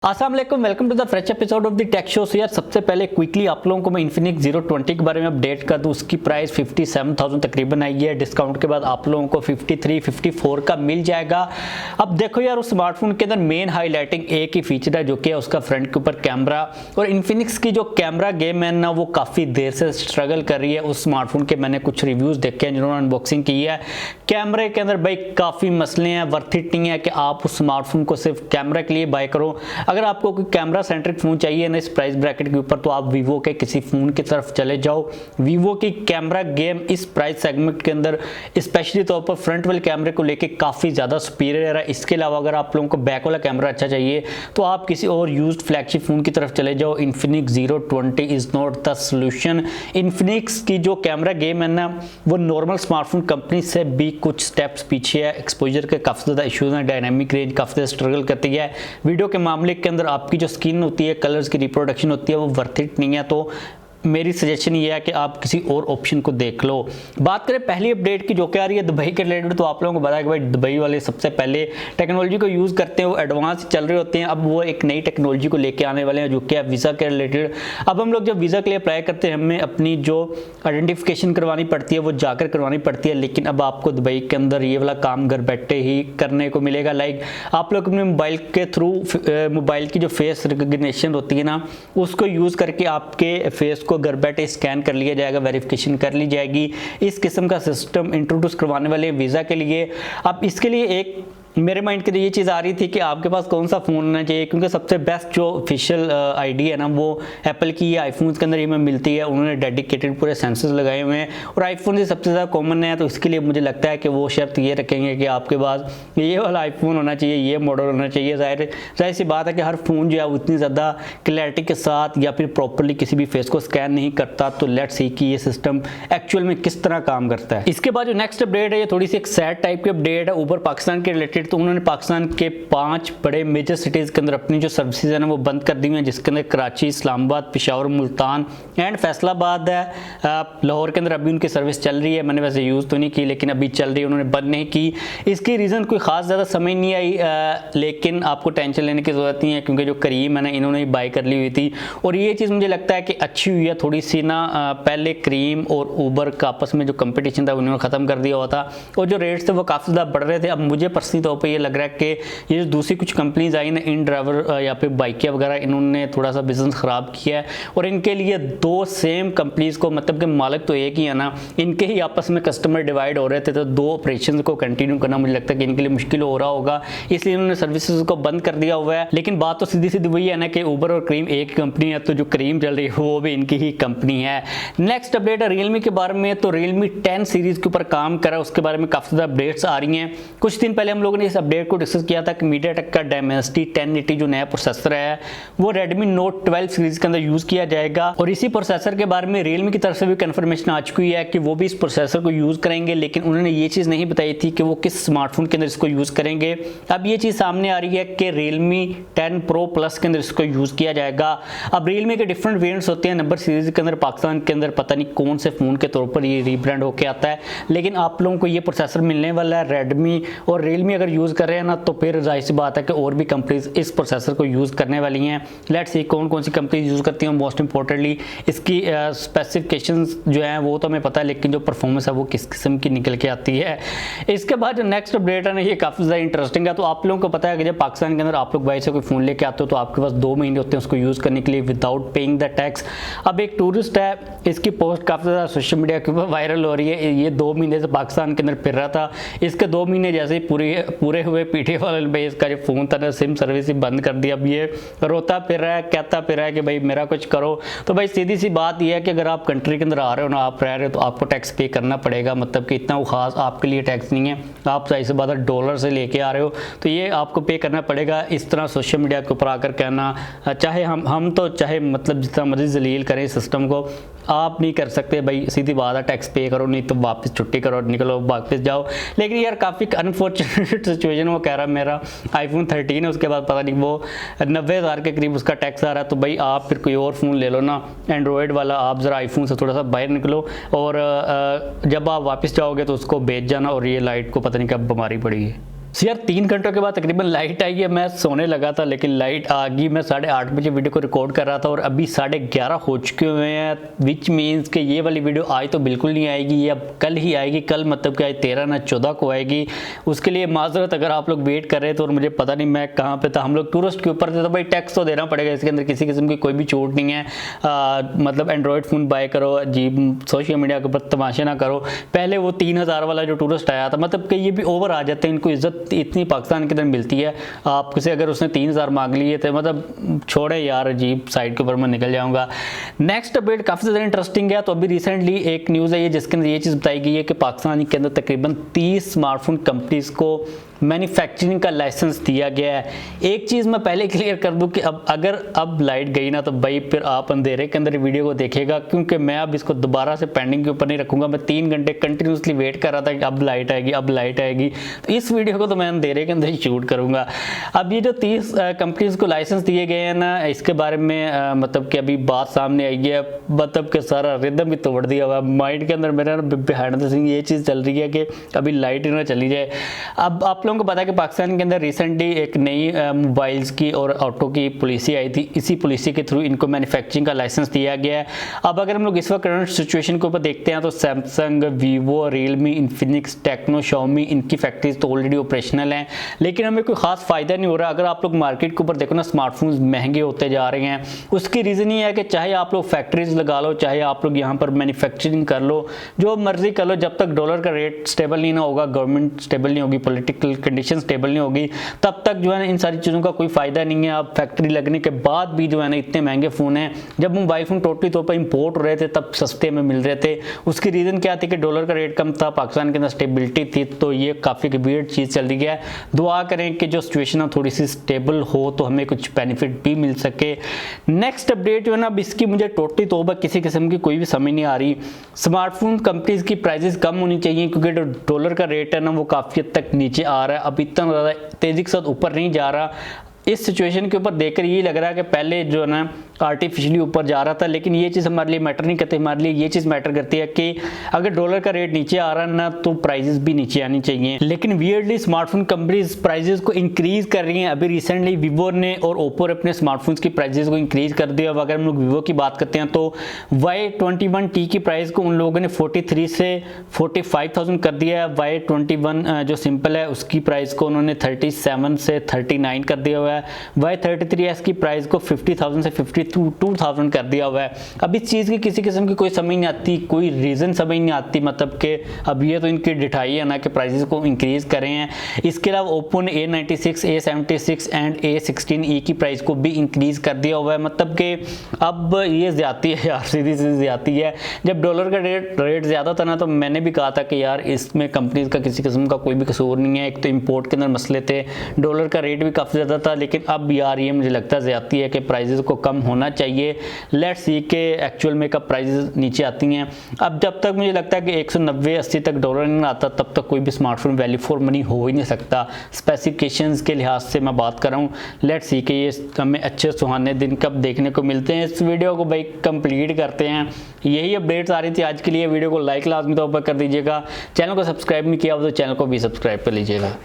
अस्सलाम वालेकुम, welcome to the fresh episode of the tech show. यार सबसे पहले क्विकली आप लोगों को मैं इन्फिनिक्स 020 के बारे में अपडेट कर दूं। उसकी प्राइस 57,000 तकरीबन आई है। डिस्काउंट के बाद आप लोगों को 53, 54 का मिल जाएगा। अब देखो यार, उस स्मार्टफोन के अंदर मेन हाईलाइटिंग एक ही फीचर है जो कि है उसका फ्रंट के ऊपर कैमरा। और इन्फिनिक्स की जो कैमरा गेम है ना, वो काफ़ी देर से स्ट्रगल कर रही है। उस स्मार्टफोन के मैंने कुछ रिव्यूज़ देखे हैं जिन्होंने अनबॉक्सिंग की है। कैमरे के अंदर भाई काफ़ी मसले हैं, वर्थ इट नहीं है कि आप उस स्मार्टफोन को सिर्फ कैमरा के लिए बाय करो। अगर आपको कोई कैमरा सेंट्रिक फोन चाहिए ना इस प्राइस ब्रैकेट के ऊपर, तो आप वीवो के किसी फोन की तरफ चले जाओ। वीवो की कैमरा गेम इस प्राइस सेगमेंट के अंदर स्पेशली तौर पर फ्रंट वाले कैमरे को लेके काफ़ी ज़्यादा सुपीरियर है। इसके अलावा अगर आप लोगों को बैक वाला कैमरा अच्छा चाहिए तो आप किसी और यूज्ड फ्लैगशिप फोन की तरफ चले जाओ। Infinix 020 is not the solution. Infinix की जो कैमरा गेम है ना, वो नॉर्मल स्मार्टफोन कंपनी से भी कुछ स्टेप्स पीछे है। एक्सपोजर के काफ़ी ज़्यादा इशूज़ हैं, डायनामिक रेंज काफ़ी ज़्यादा स्ट्रगल करती है। वीडियो के मामले के अंदर आपकी जो स्किन होती है, कलर्स की रिप्रोडक्शन होती है, वो वर्थ इट नहीं है। तो मेरी सजेशन ये है कि आप किसी और ऑप्शन को देख लो। बात करें पहली अपडेट की जो कि आ रही है दुबई के रिलेटेड, तो आप लोगों को बताया कि भाई दुबई वाले सबसे पहले टेक्नोलॉजी को यूज़ करते हैं, वो एडवांस चल रहे होते हैं। अब वो एक नई टेक्नोलॉजी को लेके आने वाले हैं जो कि है वीज़ा के रिलेटेड। अब हम लोग जब वीज़ा के लिए अप्लाई करते हैं, हमें अपनी जो आइडेंटिफिकेशन करवानी पड़ती है वो जाकर करवानी पड़ती है। लेकिन अब आपको दुबई के अंदर ये वाला काम घर बैठे ही करने को मिलेगा। लाइक आप लोग अपने मोबाइल के थ्रू मोबाइल की जो फेस रिकग्निशन होती है ना, उसको यूज़ करके आपके फेस को घर बैठे स्कैन कर लिया जाएगा, वेरिफिकेशन कर ली जाएगी। इस किस्म का सिस्टम इंट्रोड्यूस करवाने वाले वीज़ा के लिए। अब इसके लिए एक मेरे माइंड के लिए ये चीज़ आ रही थी कि आपके पास कौन सा फ़ोन होना चाहिए, क्योंकि सबसे बेस्ट जो ऑफिशियल आईडी है ना, वो एप्पल की आईफोन के अंदर ये में मिलती है। उन्होंने डेडिकेटेड पूरे सेंसर्स लगाए हुए हैं और आईफोन से सबसे ज़्यादा कॉमन है। तो इसके लिए मुझे लगता है कि वो शर्त ये रखेंगे कि आपके पास ये वाला आईफोन होना चाहिए, ये मॉडल होना चाहिए। जाहिर सी बात है कि हर फ़ोन जो है उतनी ज़्यादा क्लैरिटी के साथ या फिर प्रॉपरली किसी भी फेस को स्कैन नहीं करता। तो लेट्स सी कि ये सिस्टम एक्चुअल में किस तरह काम करता है। इसके बाद जो नेक्स्ट अपडेट है, ये थोड़ी सी एक सैड टाइप की अपडेट है ऊबर पाकिस्तान के रिलेटेड। तो उन्होंने पाकिस्तान के 5 बड़े मेजर सिटीज़ के अंदर अपनी जो सर्विसेज है ना वो बंद कर दी हुई हैं, जिसके अंदर कराची, इस्लामाबाद, पेशावर, मुल्तान एंड फैसलाबाद है। लाहौर के अंदर अभी उनकी सर्विस चल रही है। मैंने वैसे यूज़ तो नहीं की, लेकिन अभी चल रही है, उन्होंने बंद नहीं की। इसकी रीज़न कोई ख़ास ज़्यादा समझ नहीं आई, लेकिन आपको टेंशन लेने की ज़रूरत नहीं है, क्योंकि जो करीम है ना, इन्होंने ही बाई कर ली हुई थी। और ये चीज़ मुझे लगता है कि अच्छी हुई है थोड़ी सी ना। पहले करीम और ऊबर का आपस में जो कंपटीशन था उन्होंने ख़त्म कर दिया हुआ था और जो रेट्स थे वो काफ़ी ज़्यादा बढ़ रहे थे। अब मुझे पर्सनली तौर पर ये लग रहा है कि ये जो दूसरी कुछ कंपनीज आई ना, इन ड्राइवर या फिर बाइकिया वगैरह, इन्होंने थोड़ा सा बिजनेस ख़राब किया है। और इनके लिए दो सेम कंपनीज को, मतलब कि मालिक तो एक ही है ना, इनके ही आपस में कस्टमर डिवाइड हो रहे थे। तो दो ऑपरेशन को कंटिन्यू करना मुझे लगता है कि इनके लिए मुश्किल हो रहा होगा, इसलिए इन्होंने सर्विसेज को बंद कर दिया हुआ है। लेकिन बात तो सीधी सीधी वही है ना कि ऊबर और क्रीम एक कंपनी है, तो जो क्रीम चल रही है वो भी इनकी ही कंपनी है। नेक्स्ट अपडेट है रियलमी के बारे में। तो रियलमी 10 सीरीज़ के ऊपर काम कर रहा है, उसके बारे में काफ़ी ज़्यादा अपडेट्स आ रही हैं। कुछ दिन पहले हम लोगों ने इस अपडेट को डिस्कस किया था कि मीडियाटेक का डायमेंसिटी 1080 जो नया प्रोसेसर है वो Redmi Note 12 सीरीज के अंदर यूज किया जाएगा। और इसी प्रोसेसर के बारे में रियलमी की तरफ से भी कंफर्मेशन आ चुकी है कि वो भी इस प्रोसेसर को यूज करेंगे, लेकिन उन्होंने ये चीज़ नहीं बताई थी कि वो किस स्मार्टफोन के अंदर इसको यूज करेंगे। अब ये चीज़ सामने आ रही है कि Realme 10 Pro Plus के अंदर इसको यूज किया जाएगा। अब Realme के डिफरेंट वेरिएंट्स होते हैं नंबर सीरीज के अंदर। पाकिस्तान के अंदर पता नहीं कौन से फोन के तौर पर ये रीब्रांड होकर आता है, लेकिन आप लोगों को ये प्रोसेसर मिलने वाला है। Redmi और Realme अगर यूज कर रहे हैं ना, तो फिर जाहिर सी बात है कि और भी कंपनीज इस प्रोसेसर को यूज़ करने वाली हैं। लेट्स सी कौन कौन सी कंपनीज यूज़ करती हैं। मोस्ट इंपॉर्टेंटली इसकी स्पेसिफिकेशंस जो हैं वो तो हमें पता है, लेकिन जो परफॉर्मेंस है वो किस किस्म की निकल के आती है। इसके बाद जो नेक्स्ट अपडेट है ना, ये काफ़ी ज़्यादा इंटरेस्टिंग है। तो आप लोगों को पता है कि जब पाकिस्तान के अंदर आप लोग बाहर से कोई फ़ोन लेके आते हो तो आपके पास 2 महीने होते हैं उसको यूज़ करने के लिए विदाउट पेइंग द टैक्स। अब एक टूरिस्ट है, इसकी पोस्ट काफ़ी ज़्यादा सोशल मीडिया के ऊपर वायरल हो रही है। ये 2 महीने से पाकिस्तान के अंदर फिर रहा था। इसके 2 महीने जैसे ही पूरे हुए, पीटे वाले भाई इसका जो फ़ोन था ना, सिम सर्विस ही बंद कर दिया। अब ये रोता फिर रहा है, कहता फिर रहा है कि भाई मेरा कुछ करो। तो भाई सीधी सी बात ये है कि अगर आप कंट्री के अंदर आ रहे हो ना, आप रह रहे हो, तो आपको टैक्स पे करना पड़ेगा। मतलब कि इतना वो खास आपके लिए टैक्स नहीं है। आप सही से बात है डॉलर से लेके आ रहे हो तो ये आपको पे करना पड़ेगा। इस तरह सोशल मीडिया के ऊपर आकर कहना, चाहे हम तो चाहे मतलब जितना मर्जी जलील करें सिस्टम को, आप नहीं कर सकते। भाई सीधी बात है, टैक्स पे करो, नहीं तो वापस छुट्टी करो, निकलो, वापस जाओ। लेकिन यार काफ़ी अनफॉर्चुनेट सिचुएशन वो कह रहा है। मेरा iPhone 13 है, उसके बाद पता नहीं वो 90,000 के करीब उसका टैक्स आ रहा है। तो भाई आप फिर कोई और फ़ोन ले लो ना, एंड्रॉयड वाला। आप ज़रा आईफोन से थोड़ा सा बाहर निकलो और जब आप वापस जाओगे तो उसको बेच जाना। और ये लाइट को पता नहीं कब बीमारी पड़ी है। यार 3 घंटों के बाद तकरीबन लाइट आई है। मैं सोने लगा था लेकिन लाइट आ गई। मैं 8:30 बजे वीडियो को रिकॉर्ड कर रहा था और अभी 11:30 हो चुके हुए हैं, विच मीन्स कि ये वाली वीडियो आज तो बिल्कुल नहीं आएगी, ये अब कल ही आएगी। कल मतलब कि आज 13 ना 14 को आएगी। उसके लिए माजरत अगर आप लोग वेट कर रहे थे और मुझे पता नहीं मैं कहाँ पे था। हम लोग टूरिस्ट के ऊपर थे तो भाई टैक्स तो देना पड़ेगा, इसके अंदर किसी किस्म की कोई भी छूट नहीं है। मतलब एंड्रॉयड फ़ोन बाय करो, अजीब सोशल मीडिया के ऊपर तमाशे ना करो। पहले वो 3000 वाला जो टूरिस्ट आया था, मतलब कि ये भी ओवर आ जाते हैं, इनको इज्जत इतनी पाकिस्तान के अंदर मिलती है। आपसे अगर उसने 3000 मांग लिए थे, मतलब छोड़े यार, अजीब साइड के ऊपर मैं निकल जाऊंगा। नेक्स्ट अपडेट काफ़ी ज़्यादा इंटरेस्टिंग है। तो अभी रिसेंटली एक न्यूज़ है जिसके अंदर ये चीज़ बताई गई है कि पाकिस्तान के अंदर तकरीबन 30 स्मार्टफोन कंपनीज़ को मैन्युफैक्चरिंग का लाइसेंस दिया गया है। एक चीज़ मैं पहले क्लियर कर दूं कि अब लाइट गई ना तो भाई फिर आप अंधेरे के अंदर वीडियो को देखेगा, क्योंकि मैं अब इसको दोबारा से पेंडिंग के ऊपर नहीं रखूंगा। मैं 3 घंटे कंटिन्यूसली वेट कर रहा था कि अब लाइट आएगी, अब लाइट आएगी, तो इस वीडियो को तो मैं अंधेरे के अंदर ही शूट करूंगा। अब ये जो 30 कंपनीज को लाइसेंस दिए गए हैं ना, इसके बारे में मतलब कि अभी बात सामने आई है, मतलब कि सारा रिदम भी तोड़ दिया हुआ माइंड के अंदर मेरा बिहाइंड द सीन ये चीज़ चल रही है कि अभी लाइट ही ना चली जाए। अब आप लोगों को पता है कि पाकिस्तान के अंदर रिसेंटली एक नई मोबाइल्स की और ऑटो की पॉलिसी आई थी। इसी पॉलिसी के थ्रू इनको मैन्युफैक्चरिंग का लाइसेंस दिया गया है। अब अगर हम लोग इस वक्त करंट सिचुएशन के ऊपर देखते हैं तो Samsung, Vivo, Realme, Infinix, Tecno, Xiaomi, इनकी फैक्ट्रीज तो ऑलरेडी ऑपरेशनल हैं, लेकिन हमें कोई खास फायदा नहीं हो रहा। अगर आप लोग मार्केट के ऊपर देखो ना, स्मार्टफोन्स महंगे होते जा रहे हैं। उसकी रीज़न ये है कि चाहे आप लोग फैक्ट्रीज लगा लो, चाहे आप लोग यहाँ पर मैन्युफैक्चरिंग कर लो, जो मर्जी कर लो, जब तक डॉलर का रेट स्टेबल नहीं ना होगा, गवर्नमेंट स्टेबल नहीं होगी, पॉलिटिकल कंडीशन स्टेबल नहीं होगी, तब तक जो है ना इन सारी चीज़ों का कोई फायदा नहीं है। अब फैक्ट्री लगने के बाद भी जो है ना इतने महंगे फ़ोन हैं। जब मोबाइल फ़ोन टोटली तौर पर इंपोर्ट हो रहे थे तब सस्ते में मिल रहे थे। उसकी रीज़न क्या थी कि डॉलर का रेट कम था, पाकिस्तान के अंदर स्टेबिलिटी थी, तो ये काफ़ी वियर्ड चीज़ चल रही है। दुआ करें कि जो सिचुएशन है थोड़ी सी स्टेबल हो तो हमें कुछ बेनिफिट भी मिल सके। नेक्स्ट अपडेट जो है ना, अब इसकी मुझे टोटली तौर पर किसी किस्म की कोई भी समझ नहीं आ रही। स्मार्टफोन कंपनीज की प्राइजेस कम होनी चाहिए, क्योंकि जो डॉलर का रेट है ना वो काफ़ी हद तक नीचे आ रहा है, अब इतना ज़्यादा तेज़ी के साथ ऊपर नहीं जा रहा। इस सिचुएशन के ऊपर देखकर ये लग रहा है कि पहले जो है ना आर्टिफिशियली ऊपर जा रहा था, लेकिन ये चीज़ हमारे लिए मैटर नहीं करती। हमारे लिए ये चीज़ मैटर करती है कि अगर डॉलर का रेट नीचे आ रहा है ना तो प्राइजेस भी नीचे आनी चाहिए। लेकिन वियर्डली स्मार्टफोन कंपनीज प्राइजेस को इंक्रीज कर रही हैं। अभी रिसेंटली वीवो ने और ओप्पो ने अपने स्मार्टफोन्स की प्राइजेस को इंक्रीज कर दिया। अब अगर हम लोग वीवो की बात करते हैं तो Y21T की प्राइस को उन लोगों ने 43 से 45,000 कर दिया है। Y21 जो सिंपल है उसकी प्राइस को उन्होंने 37 से 39 कर दिया हुआ है। Y33s की प्राइस को 50,000 से 52,000 कर दिया हुआ है। अब इस चीज़ की किसी किस्म की कोई समझ नहीं आती, कोई रीज़न समझ नहीं आती, मतलब कि अब ये तो इनकी डिठाई है ना कि प्राइसेस को इंक्रीज़ करें हैं। इसके अलावा ओप्पो ने A96, A76 एंड A16e की प्राइस को भी इंक्रीज़ कर दिया हुआ है। मतलब कि अब ये ज़्यादती है यार, सीधी सी ज़्यादती है। जब डॉलर का रेट ज़्यादा था ना तो मैंने भी कहा था कि यार इसमें कंपनीज का किसी किस्म का कोई भी कसूर नहीं है। एक तो इम्पोर्ट के अंदर मसले थे, डॉलर का रेट भी काफ़ी ज़्यादा था, लेकिन अब यार ये मुझे लगता है ज़्यादती है कि प्राइसेस को कम होना चाहिए। लेट्स सी के एक्चुअल में कब प्राइसेस नीचे आती हैं। अब जब तक मुझे लगता है कि 190-80 तक डॉलर नहीं आता तब तक कोई भी स्मार्टफोन वैल्यू फॉर मनी हो ही नहीं सकता। स्पेसिफिकेशंस के लिहाज से मैं बात कर रहा हूँ। लेट्स सी के ये हमें अच्छे सुहाने दिन कब देखने को मिलते हैं। इस वीडियो को भाई कंप्लीट करते हैं। यही अपडेट्स आ रही थी आज के लिए। वीडियो को लाइक लाजमी तौर पर कर दीजिएगा। चैनल को सब्सक्राइब नहीं किया हो तो चैनल को भी सब्सक्राइब कर लीजिएगा।